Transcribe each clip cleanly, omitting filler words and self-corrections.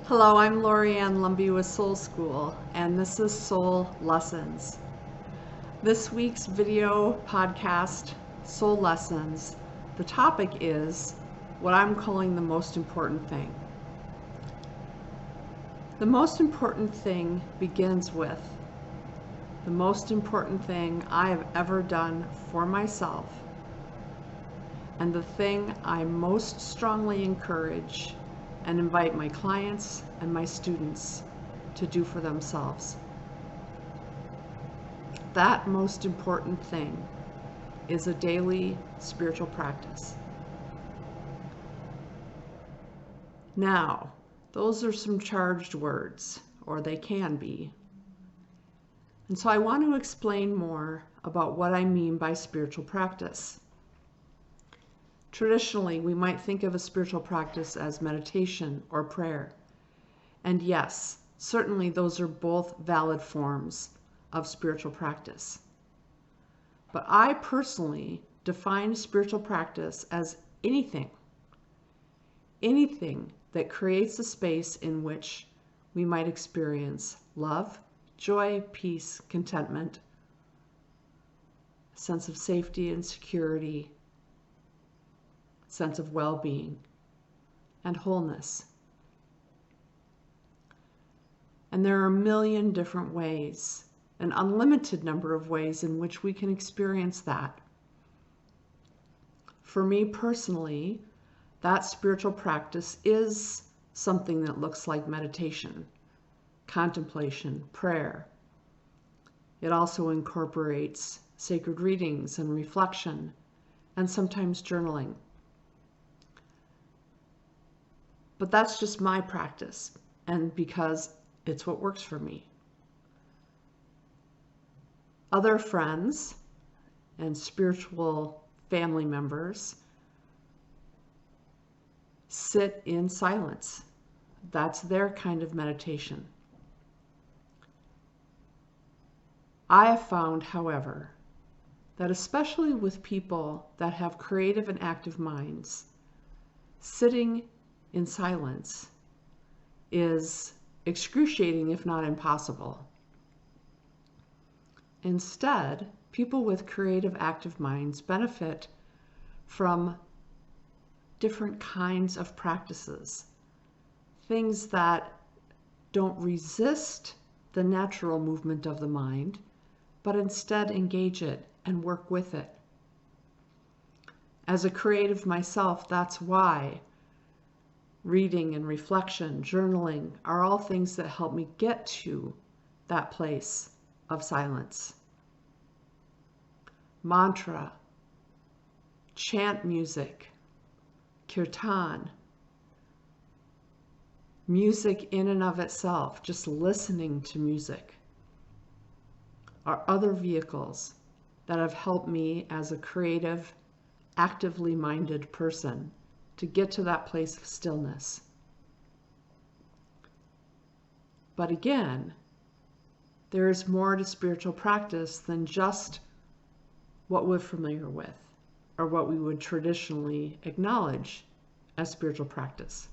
Hello, I'm Lori Ann Lumbee with Soul School, and this is Soul Lessons. This week's video podcast, Soul Lessons, the topic is what I'm calling the most important thing. The most important thing begins with the most important thing I have ever done for myself, and the thing I most strongly encourage and invite my clients and my students to do for themselves. That most important thing is a daily spiritual practice. Now, those are some charged words, or they can be. And so I want to explain more about what I mean by spiritual practice. Traditionally, we might think of a spiritual practice as meditation or prayer. And yes, certainly those are both valid forms of spiritual practice. But I personally define spiritual practice as anything that creates a space in which we might experience love, joy, peace, contentment, a sense of safety and security, sense of well-being, and wholeness. And there are a million different ways, an unlimited number of ways in which we can experience that. For me personally, that spiritual practice is something that looks like meditation, contemplation, prayer. It also incorporates sacred readings and reflection, and sometimes journaling. But that's just my practice, and because it's what works for me. Other friends and spiritual family members sit in silence. That's their kind of meditation. I have found, however, that especially with people that have creative and active minds, sitting in silence is excruciating, if not impossible. Instead, people with creative, active minds benefit from different kinds of practices, things that don't resist the natural movement of the mind, but instead engage it and work with it. As a creative myself, that's why reading and reflection, journaling are all things that help me get to that place of silence. Mantra, chant music, kirtan, music in and of itself, just listening to music, are other vehicles that have helped me as a creative, actively minded person to get to that place of stillness. But again, there is more to spiritual practice than just what we're familiar with or what we would traditionally acknowledge as spiritual practice.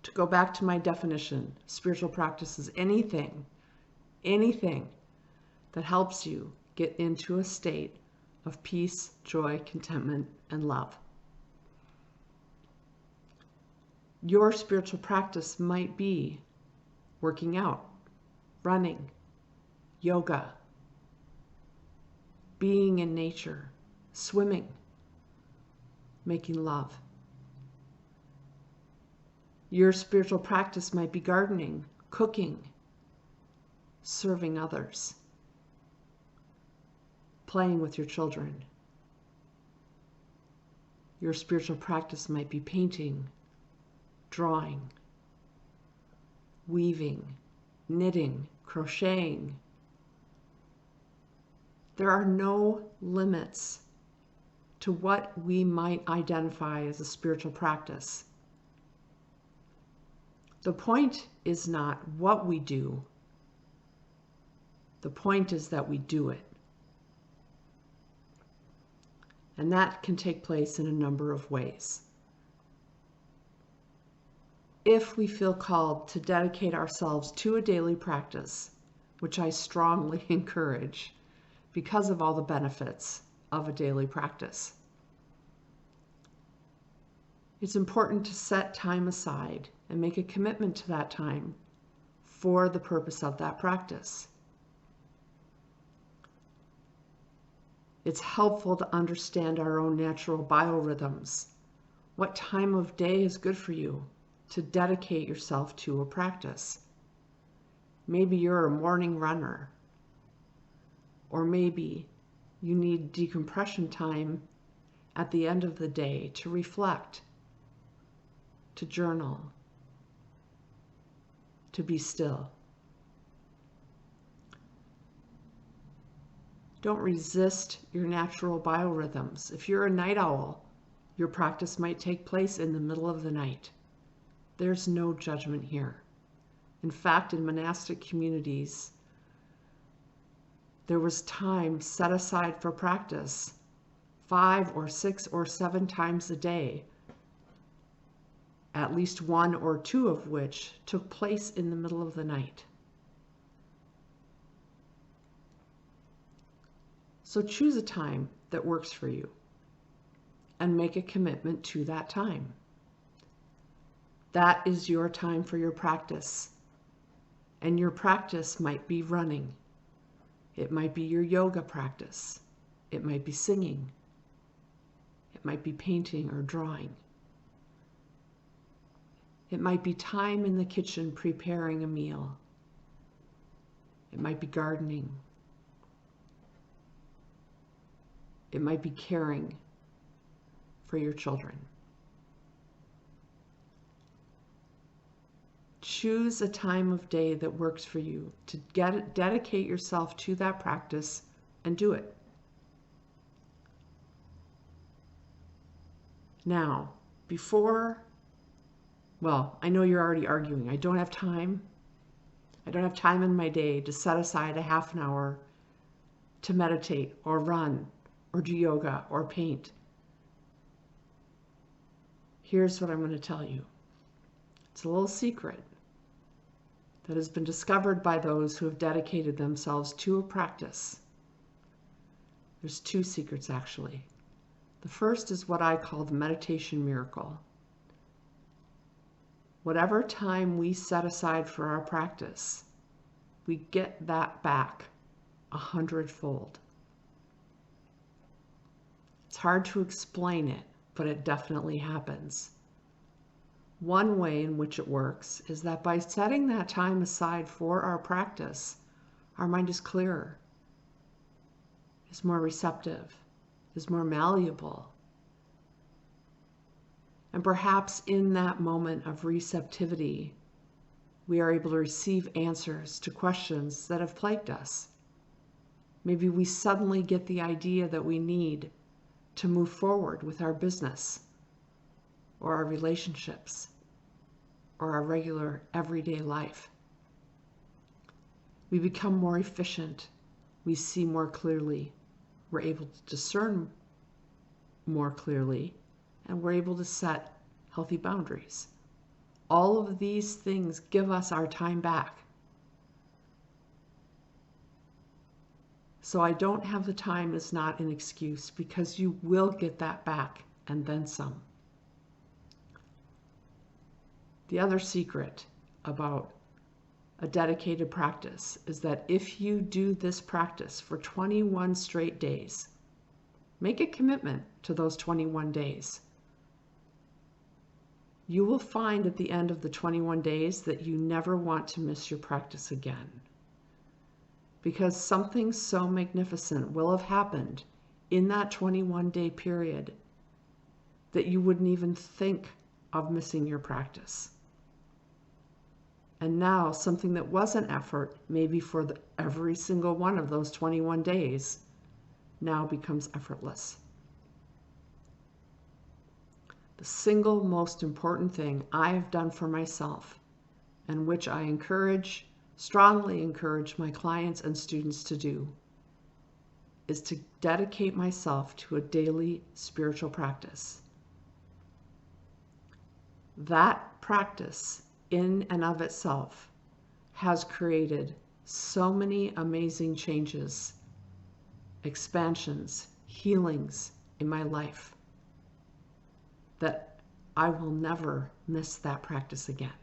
To go back to my definition, spiritual practice is anything that helps you get into a state of peace, joy, contentment, and love. Your spiritual practice might be working out, running, yoga, being in nature, swimming, making love. Your spiritual practice might be gardening, cooking, serving others, playing with your children. Your spiritual practice might be painting, drawing, weaving, knitting, crocheting. There are no limits to what we might identify as a spiritual practice. The point is not what we do. The point is that we do it. And that can take place in a number of ways. if we feel called to dedicate ourselves to a daily practice, which I strongly encourage because of all the benefits of a daily practice. It's important to set time aside and make a commitment to that time for the purpose of that practice. It's helpful to understand our own natural biorhythms. What time of day is good for you to dedicate yourself to a practice? Maybe you're a morning runner, or maybe you need decompression time at the end of the day to reflect, to journal, to be still. Don't resist your natural biorhythms. If you're a night owl, your practice might take place in the middle of the night. There's no judgment here. In fact, in monastic communities, there was time set aside for practice 5 or 6 or 7 times a day, at least 1 or 2 of which took place in the middle of the night. So choose a time that works for you and make a commitment to that time. That is your time for your practice. And your practice might be running. It might be your yoga practice. It might be singing. It might be painting or drawing. It might be time in the kitchen preparing a meal. It might be gardening. It might be caring for your children. Choose a time of day that works for you to dedicate yourself to that practice and do it. Now, I know you're already arguing. I don't have time. I don't have time in my day to set aside a half an hour to meditate or run or do yoga or paint. Here's what I'm going to tell you. It's a little secret that has been discovered by those who have dedicated themselves to a practice. There's 2 secrets, actually. The first is what I call the meditation miracle. Whatever time we set aside for our practice, we get that back 100-fold. It's hard to explain it, but it definitely happens. One way in which it works is that by setting that time aside for our practice, our mind is clearer, is more receptive, is more malleable. And perhaps in that moment of receptivity, we are able to receive answers to questions that have plagued us. Maybe we suddenly get the idea that we need to move forward with our business or our relationships or our regular everyday life. We become more efficient. We see more clearly. We're able to discern more clearly, and we're able to set healthy boundaries. All of these things give us our time back. So I don't have the time is not an excuse, because you will get that back and then some. The other secret about a dedicated practice is that if you do this practice for 21 straight days, make a commitment to those 21 days. You will find at the end of the 21 days that you never want to miss your practice again, because something so magnificent will have happened in that 21-day period that you wouldn't even think of missing your practice. And now something that was an effort, maybe for every single one of those 21 days, now becomes effortless. The single most important thing I have done for myself, and which I strongly encourage my clients and students to do, is to dedicate myself to a daily spiritual practice. That practice in and of itself has created so many amazing changes, expansions, healings in my life that I will never miss that practice again.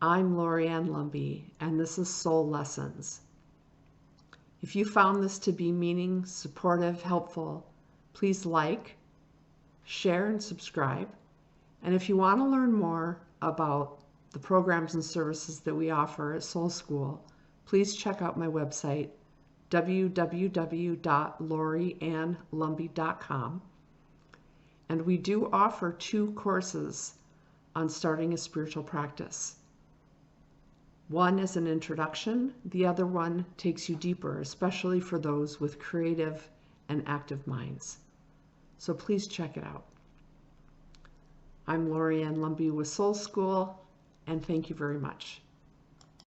I'm Lorianne Lumby, and this is Soul Lessons. If you found this to be meaning, supportive, helpful, please like, share, and subscribe. And if you want to learn more about the programs and services that we offer at Soul School, please check out my website, www.loriannelumby.com. And we do offer 2 courses on starting a spiritual practice. One is an introduction, the other one takes you deeper, especially for those with creative and active minds. So please check it out. I'm Lorianne Lumby with Soul School, and thank you very much.